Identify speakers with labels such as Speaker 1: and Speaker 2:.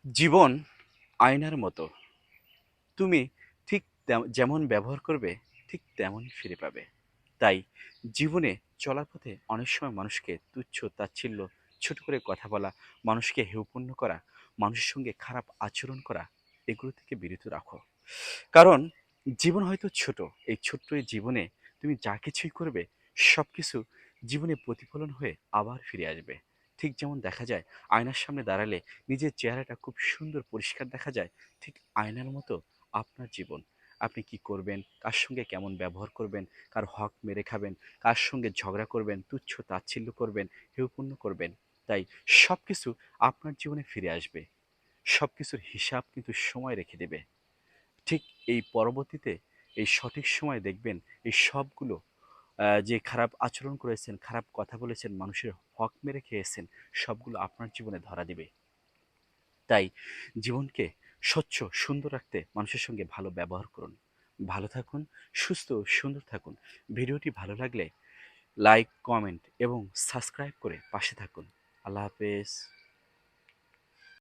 Speaker 1: জীবন আয়নার মতো। তুমি ঠিক যেমন ব্যবহার করবে ঠিক তেমনই ফিরে পাবে। তাই জীবনে চলার পথে অনেক সময় মানুষকে তুচ্ছ তাচ্ছিল্য, ছোট করে কথা বলা, মানুষকে হেয়পূর্ণ করা, মানুষের সঙ্গে খারাপ আচরণ করা, এগুলো থেকে বিরত রাখো। কারণ জীবন হয়তো ছোট, এই ছোট্ট এই জীবনে তুমি যা কিছুই করবে সব কিছু জীবনে প্রতিফলন হয়ে আবার ফিরে আসবে। ঠিক যেমন দেখা যায় আয়নার সামনে দাঁড়ালে নিজের চেহারাটা খুব সুন্দর পরিষ্কার দেখা যায়, ঠিক আয়নার মতো আপনার জীবন। আপনি কি করবেন, কার সঙ্গে কেমন ব্যবহার করবেন, কার হক মেরে খাবেন, কার সঙ্গে ঝগড়া করবেন, তুচ্ছ তাচ্ছিল্য করবেন, হেয়পূর্ণ করবেন, তাই সব কিছু আপনার জীবনে ফিরে আসবে। সব কিছুর হিসাব কিন্তু সময় রেখে দেবে। ঠিক এই পরবর্তীতে এই সঠিক সময় দেখবেন এই সবগুলো যে খারাপ আচরণ করেছেন, খারাপ কথা বলেছেন, মানুষের হক মেরে খেয়েছেন, সবগুলো আপনার জীবনে ধরা দিবে। তাই জীবনকে স্বচ্ছ সুন্দর রাখতে মানুষের সঙ্গে ভালো ব্যবহার করুন। ভালো থাকুন, সুস্থ ও সুন্দর থাকুন। ভিডিওটি ভালো লাগলে লাইক, কমেন্ট এবং সাবস্ক্রাইব করে পাশে থাকুন। আল্লাহ হাফেজ।